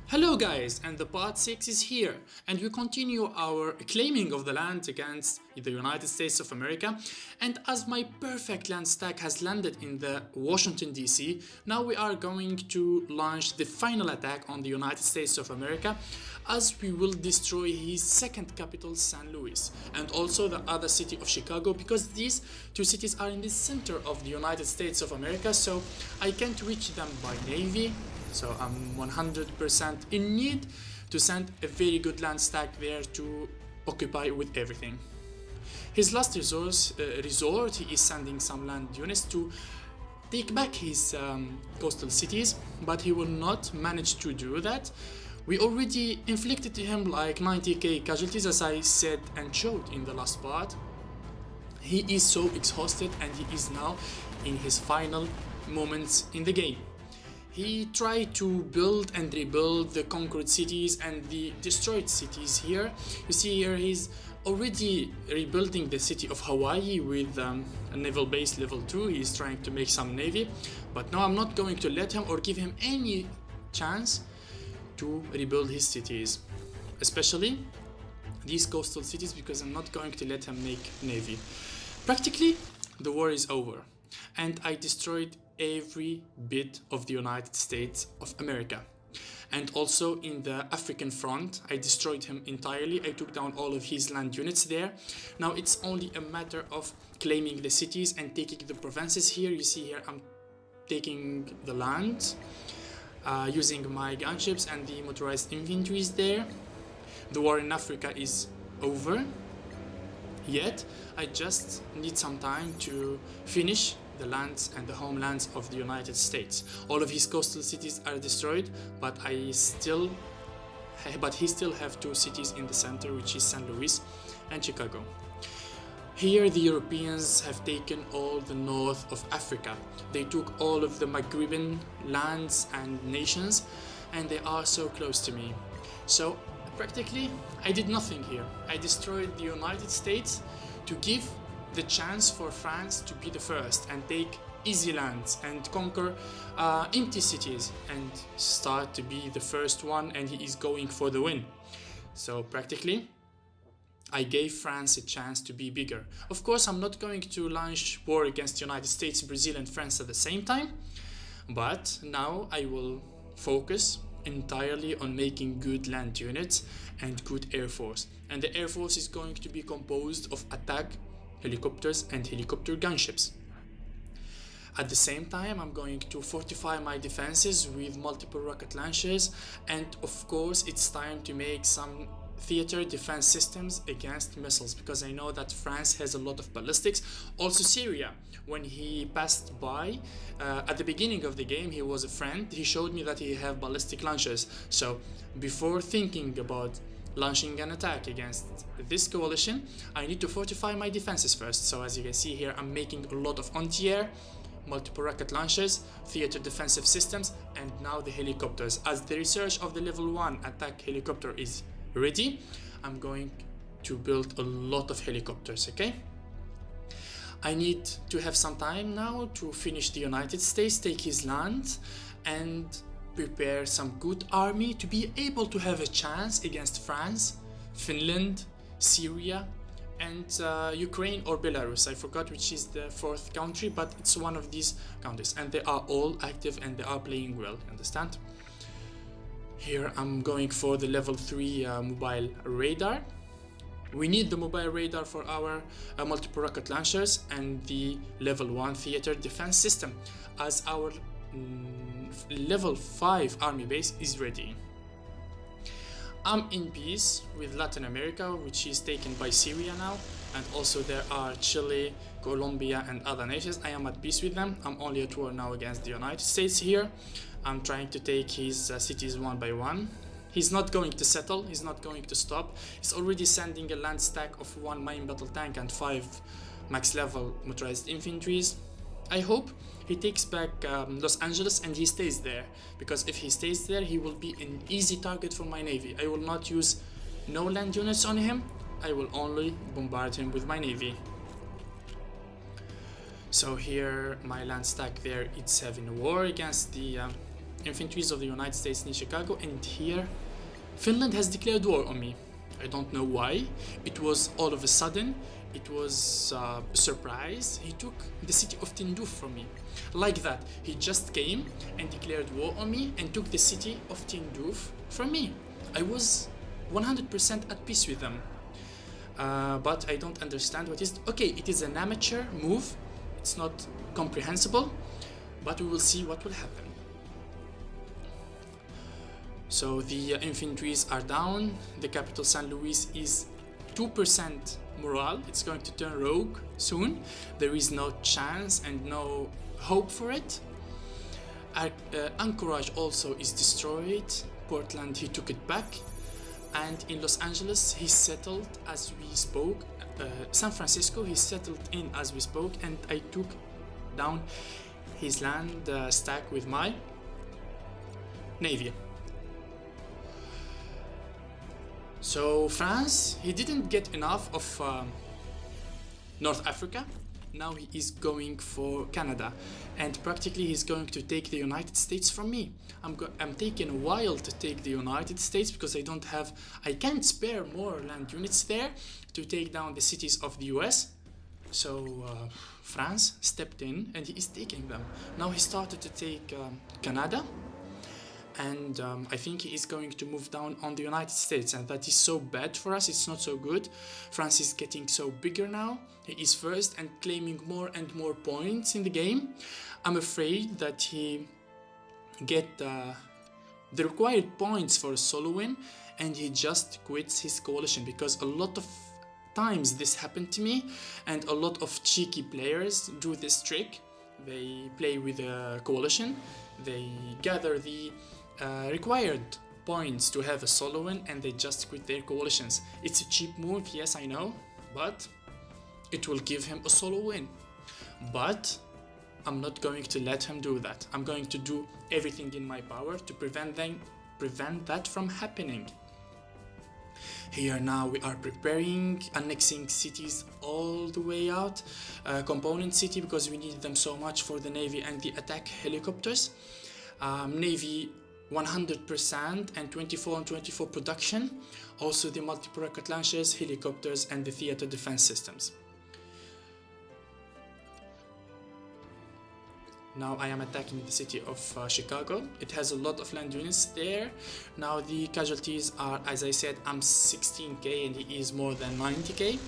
Hello guys, and the part 6 is here, and we continue our claiming of the land against the United States of America. And as my perfect land stack has landed in the Washington DC, now we are going to launch the final attack on the United States of America, as we will destroy his second capital, St. Louis, and also the other city of Chicago, because these two cities are in the center of the United States of America, so I can't reach them by navy. So I'm 100% in need to send a very good land stack there to occupy with everything. His last resort, he is sending some land units to take back his coastal cities, but he will not manage to do that. We already inflicted him like 90k casualties, as I said and showed in the last part. He is so exhausted and he is now in his final moments in the game. He tried to build and rebuild the conquered cities and the destroyed cities here. You see here he's already rebuilding the city of Hawaii with a naval base level 2. He's trying to make some navy, but no, I'm not going to let him or give him any chance to rebuild his cities, especially these coastal cities, because I'm not going to let him make navy. Practically the war is over and I destroyed every bit of the United States of America. And also in the African front, I destroyed him entirely. I took down all of his land units there. Now it's only a matter of claiming the cities and taking the provinces here. You see here I'm taking the land using my gunships and the motorized infantries there. The war in Africa is over, yet I just need some time to finish the lands and the homelands of the United States. All of his coastal cities are destroyed, but he still have two cities in the center, which is St. Louis and Chicago. Here the Europeans have taken all the north of Africa. They took all of the Maghrebian lands and nations, and they are so close to me. So practically I did nothing here. I destroyed the United States to give the chance for France to be the first and take easy lands and conquer empty cities and start to be the first one, and he is going for the win. So practically I gave France a chance to be bigger. Of course I'm not going to launch war against the United States, Brazil and France at the same time, but now I will focus entirely on making good land units and good air force, and the air force is going to be composed of attack helicopters and helicopter gunships. At the same time, I'm going to fortify my defenses with multiple rocket launchers, and of course it's time to make some theater defense systems against missiles, because I know that France has a lot of ballistics. Also Syria, when he passed by at the beginning of the game, he was a friend, he showed me that he have ballistic launchers. So before thinking about launching an attack against this coalition, I need to fortify my defenses first. So as you can see here, I'm making a lot of anti-air, multiple rocket launchers, theater defensive systems, and now the helicopters. As the research of the level 1 attack helicopter is ready, I'm going to build a lot of helicopters, okay? I need to have some time now to finish the United States, take his land, and prepare some good army to be able to have a chance against France, Finland, Syria, and Ukraine or Belarus. I forgot which is the fourth country, but it's one of these countries, and they are all active and they are playing well, understand? Here I'm going for the level 3 mobile radar. We need the mobile radar for our multiple rocket launchers and the level 1 theater defense system, as our level 5 army base is ready. I'm in peace with Latin America, which is taken by Syria now, and also there are Chile, Colombia and other nations. I am at peace with them. I'm only at war now against the United States here. I'm trying to take his cities one by one. He's not going to settle, he's not going to stop. He's already sending a land stack of 1 main battle tank and 5 max level motorized infantries. I hope he takes back Los Angeles and he stays there, because if he stays there he will be an easy target for my navy. I will not use no land units on him, I will only bombard him with my navy. So here my land stack there, it's having a war against the infantries of the United States near Chicago, and here Finland has declared war on me. I don't know why. It was all of a sudden. It was a surprise. He took the city of Tinduf from me. Like that. He just came and declared war on me and took the city of Tinduf from me. I was 100% at peace with them. But I don't understand what is... Okay, it is an amateur move. It's not comprehensible. But we will see what will happen. So the infantries are down. The capital San Luis is 2% morale. It's going to turn rogue soon. There is no chance and no hope for it. Anchorage also is destroyed. Portland, he took it back. And in Los Angeles, he settled as we spoke. San Francisco, he settled in as we spoke, and I took down his land stack with my navy. So France, he didn't get enough of North Africa. Now he is going for Canada, and practically he's going to take the United States from me. I'm taking a while to take the United States because I can't spare more land units there to take down the cities of the US. So France stepped in and he is taking them. Now he started to take Canada. And I think he is going to move down on the United States, and that is so bad for us. It's not so good. France is getting so bigger now. He is first and claiming more and more points in the game. I'm afraid that he get the required points for a solo win, and he just quits his coalition, because a lot of times this happened to me, and a lot of cheeky players do this trick. They play with a coalition. They gather the required points to have a solo win, and they just quit their coalitions. It's a cheap move, yes, I know, but it will give him a solo win. But I'm not going to let him do that. I'm going to do everything in my power to prevent that from happening. Here now we are preparing, annexing cities all the way out. Component city, because we need them so much for the Navy and the attack helicopters. Navy 100% and 24 and 24 production. Also the multi-rocket launchers, helicopters, and the theater defense systems. Now I am attacking the city of Chicago. It has a lot of land units there. Now the casualties are, as I said, I'm 16k and he is more than 90k.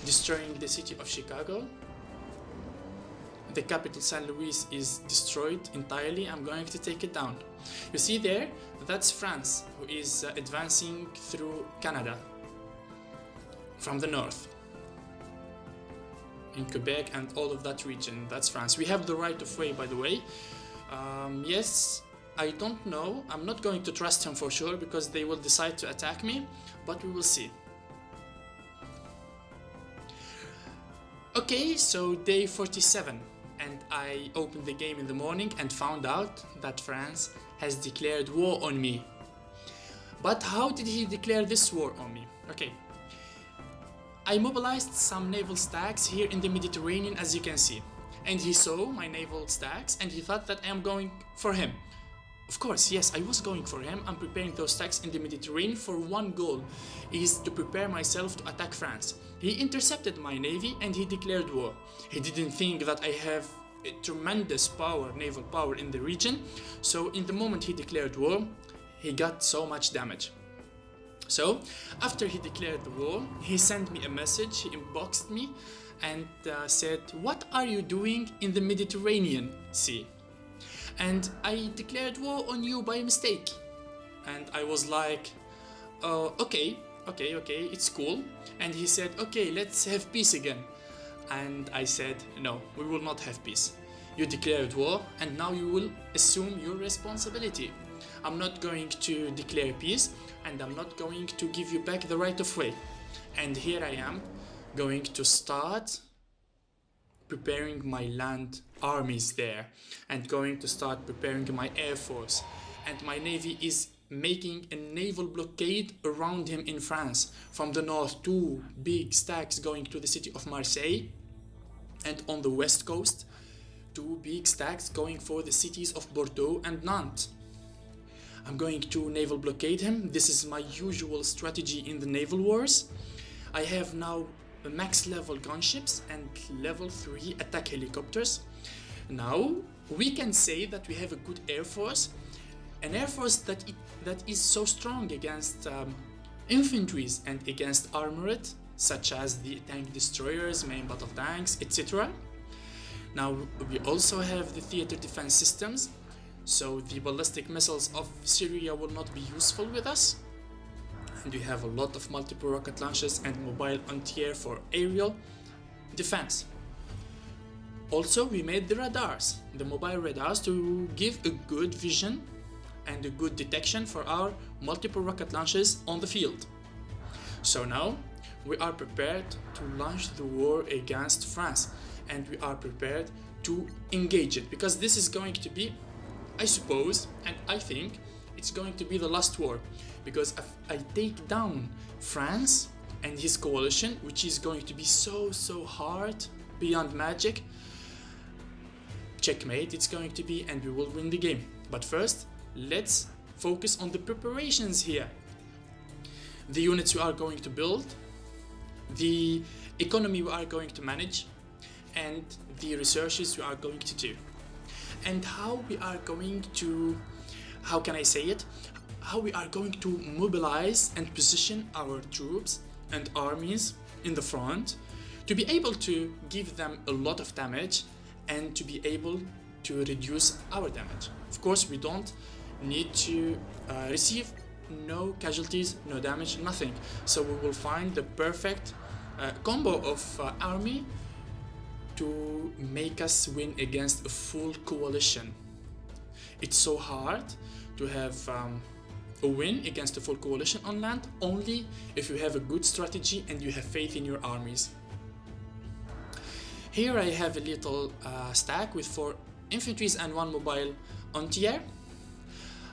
Destroying the city of Chicago. The capital San Luis is destroyed entirely. I'm going to take it down. You see there, that's France, who is advancing through Canada from the north. In Quebec and all of that region, that's France. We have the right of way, by the way. Yes, I don't know. I'm not going to trust him for sure, because they will decide to attack me, but we will see. Okay, so day 47, and I opened the game in the morning and found out that France has declared war on me. But how did he declare this war on me? Okay. I mobilized some naval stacks here in the Mediterranean, as you can see. And he saw my naval stacks and he thought that I am going for him. Of course, yes, I was going for him. I'm preparing those stacks in the Mediterranean for one goal, is to prepare myself to attack France. He intercepted my navy and he declared war. He didn't think that I have a tremendous power, naval power in the region. So in the moment he declared war, he got so much damage. So, after he declared the war, he sent me a message, he inboxed me and said, "What are you doing in the Mediterranean Sea?" And I declared war on you by mistake. And I was like, okay, it's cool. And he said, "Okay, let's have peace again." And I said, "No, we will not have peace. You declared war and now you will assume your responsibility. I'm not going to declare peace, and I'm not going to give you back the right of way." And here I am, going to start preparing my land armies there, and going to start preparing my air force. And my navy is making a naval blockade around him in France. From the north, 2 big stacks going to the city of Marseille, and on the west coast, two big stacks going for the cities of Bordeaux and Nantes. I'm going to naval blockade him. This is my usual strategy in the naval wars. I have now max level gunships and level 3 attack helicopters. Now we can say that we have a good air force, an air force that is so strong against infantries and against armored, such as the tank destroyers, main battle tanks, etc. Now we also have the theater defense systems, so the ballistic missiles of Syria will not be useful with us. And we have a lot of multiple rocket launchers and mobile anti-air for aerial defense. Also, we made the radars, the mobile radars, to give a good vision and a good detection for our multiple rocket launchers on the field. So now we are prepared to launch the war against France, and we are prepared to engage it, because this is going to be, I suppose, and I think it's going to be the last war, because if I take down France and his coalition, which is going to be so hard, beyond magic, checkmate it's going to be, and we will win the game. But first, let's focus on the preparations here. The units we are going to build, the economy we are going to manage, and the researches we are going to do. And how we are going to, how can I say it? How we are going to mobilize and position our troops and armies in the front to be able to give them a lot of damage and to be able to reduce our damage. Of course, we don't need to receive no casualties, no damage, nothing. So we will find the perfect combo of army to make us win against a full coalition. It's so hard to have a win against a full coalition on land only if you have a good strategy and you have faith in your armies. Here I have a little stack with 4 infantries and 1 mobile anti-air.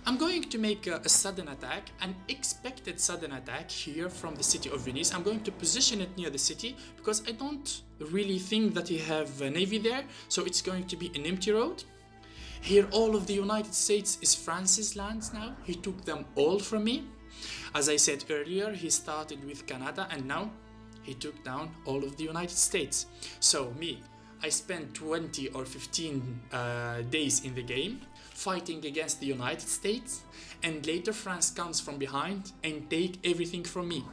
I'm going to make a sudden attack, an expected sudden attack here from the city of Venice. I'm going to position it near the city because I don't really think that he have a navy there, so it's going to be an empty road. Here all of the United States is France's lands now. He took them all from me. As I said earlier, he started with Canada and now he took down all of the United States. So I spent 20 or 15 days in the game fighting against the United States, and later France comes from behind and take everything from me.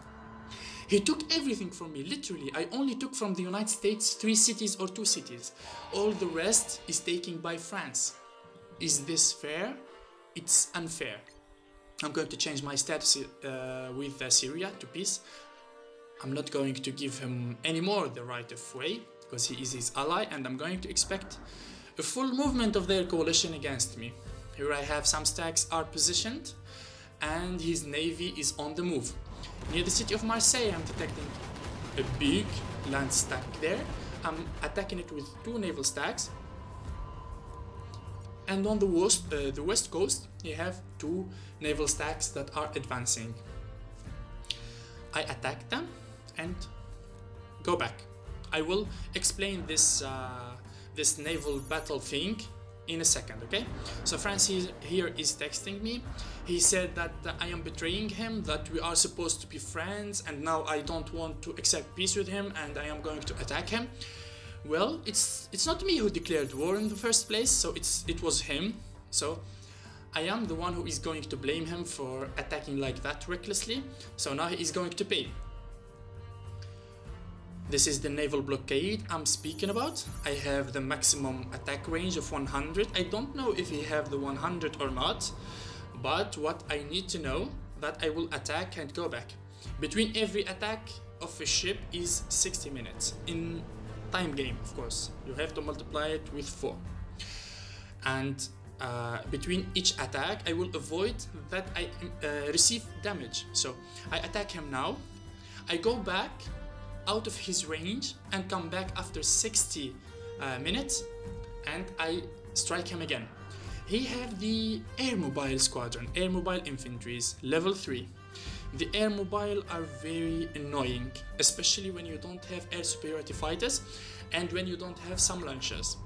He took everything from me, literally. I only took from the United States 3 cities or 2 cities. All the rest is taken by France. Is this fair? It's unfair. I'm going to change my status with Syria to peace. I'm not going to give him anymore the right of way because he is his ally, and I'm going to expect a full movement of their coalition against me. Here I have some stacks are positioned and his navy is on the move. Near the city of Marseille I'm detecting a big land stack there. I'm attacking it with 2 naval stacks. And on the west coast you have 2 naval stacks that are advancing. I attack them and go back. I will explain this naval battle thing in a second, okay? So France here is texting me. He said that I am betraying him, that we are supposed to be friends, and now I don't want to accept peace with him and I am going to attack him. Well, it's not me who declared war in the first place, so it was him. So I am the one who is going to blame him for attacking like that recklessly. So now he is going to pay. This is the naval blockade I'm speaking about. I have the maximum attack range of 100. I don't know if he have the 100 or not, but what I need to know that I will attack and go back. Between every attack of a ship is 60 minutes. In time game, of course. You have to multiply it with 4. And between each attack, I will avoid that I receive damage. So I attack him now. I go back out of his range and come back after 60 minutes and I strike him again. He have the air mobile squadron, air mobile infantries, level 3. The air mobile are very annoying, especially when you don't have air superiority fighters and when you don't have some launchers.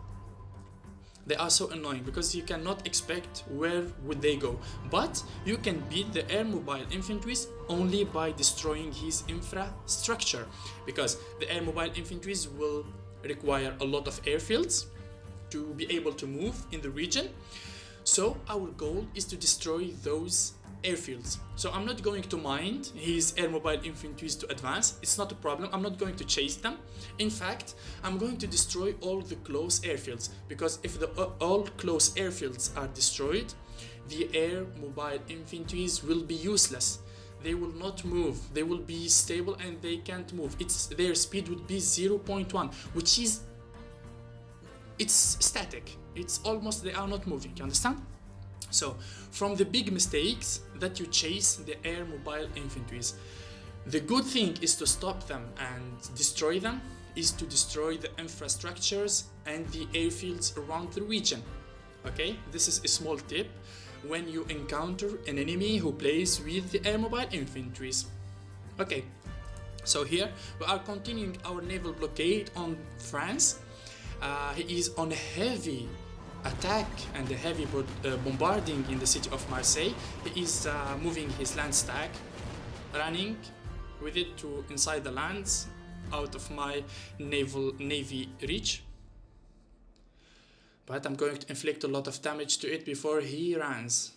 They are so annoying because you cannot expect where would they go. But you can beat the air mobile infantries only by destroying his infrastructure, because the air mobile infantries will require a lot of airfields to be able to move in the region. So our goal is to destroy those airfields. So I'm not going to mind his air mobile infantries to advance. It's not a problem. I'm not going to chase them. In fact, I'm going to destroy all the close airfields, because if the all close airfields are destroyed, the air mobile infantries will be useless. They will not move. They will be stable and they can't move. Their speed would be 0.1, which is it's static. It's almost, they are not moving, you understand? So from the big mistakes that you chase the air mobile infantries, the good thing is to stop them and destroy them, is to destroy the infrastructures and the airfields around the region. Okay, this is a small tip when you encounter an enemy who plays with the air mobile infantries. Okay, so here we are continuing our naval blockade on France. He is on a heavy attack and a heavy bombarding in the city of Marseille. He is moving his land stack, running with it to inside the lands, out of my navy reach. But I'm going to inflict a lot of damage to it before he runs.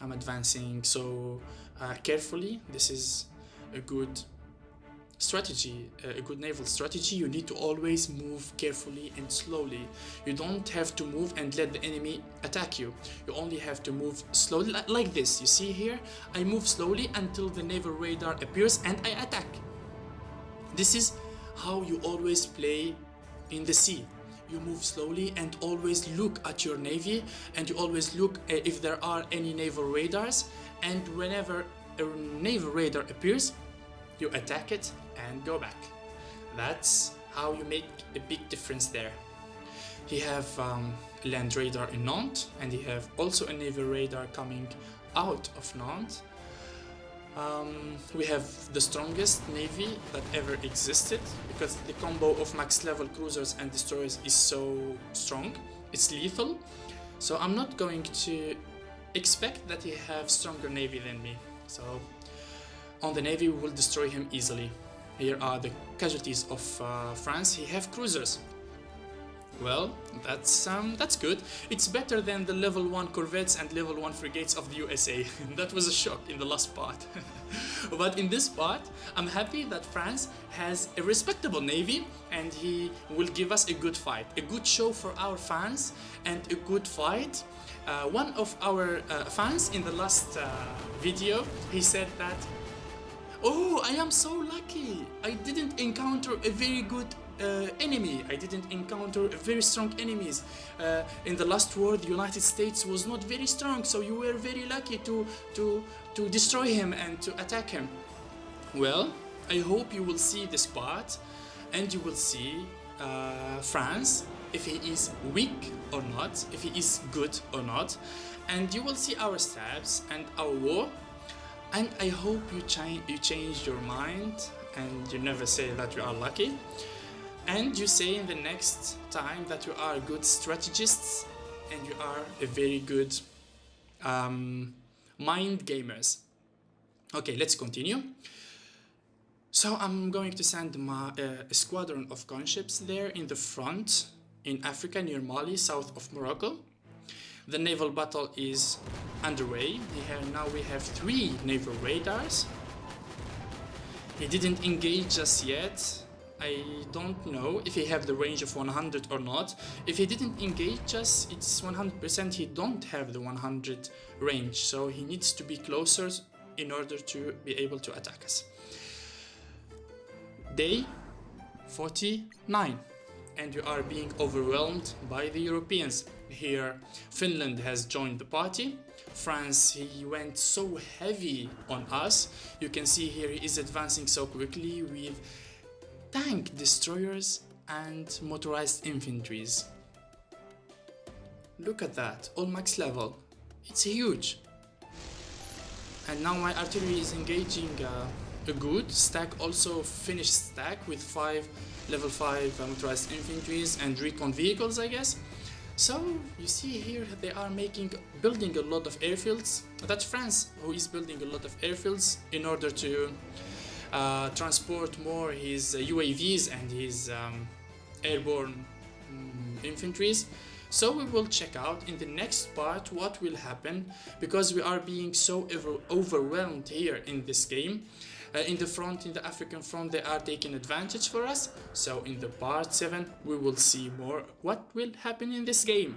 I'm advancing so carefully. This is a good strategy, a good naval strategy. You need to always move carefully and slowly. You don't have to move and let the enemy attack you. You only have to move slowly, like this. You see here, I move slowly until the naval radar appears and I attack. This is how you always play in the sea. You move slowly and always look at your navy, and you always look if there are any naval radars, and whenever a naval radar appears, you attack it and go back. That's how you make a big difference there. He have land radar in Nantes, and he have also a naval radar coming out of Nantes. We have the strongest navy that ever existed, because the combo of max level cruisers and destroyers is so strong. It's lethal. So I'm not going to expect that he have stronger navy than me. So on the navy we will destroy him easily. Here are the casualties of France. He have cruisers. Well, that's good. It's better than the level 1 corvettes and level 1 frigates of the USA. That was a shock in the last part. But in this part, I'm happy that France has a respectable navy, and he will give us a good fight, a good show for our fans, and a good fight. One of our fans in the last video, he said that, "Oh, I am so lucky. I didn't encounter a very good enemy. I didn't encounter very strong enemies. In the last war, the United States was not very strong, so you were very lucky to destroy him and to attack him." Well, I hope you will see this part, and you will see France, if he is weak or not, if he is good or not, and you will see our stabs and our war. And I hope you change your mind and you never say that you are lucky. And you say in the next time that you are good strategists and you are a very good mind gamers. Okay, let's continue. So I'm going to send a squadron of gunships there in the front in Africa, near Mali, south of Morocco. The naval battle is underway. Now we have 3 naval radars. He didn't engage just yet. I don't know if he have the range of 100 or not. If he didn't engage us, it's 100% he don't have the 100 range, so he needs to be closer in order to be able to attack us. Day 49, and you are being overwhelmed by the Europeans. Here Finland has joined the party. France, he went so heavy on us. You can see here he is advancing so quickly with tank destroyers and motorized infantries. Look at that, all max level. It's huge. And now my artillery is engaging a good stack, also finished stack with 5 level 5 motorized infantries and recon vehicles, I guess. So you see here they are building a lot of airfields. That's France who is building a lot of airfields in order to transport more his UAVs and his airborne infantries. So we will check out in the next part what will happen, because we are being so overwhelmed here in this game. In the front, in the African front, they are taking advantage for us. So in the part 7 we will see more what will happen in this game.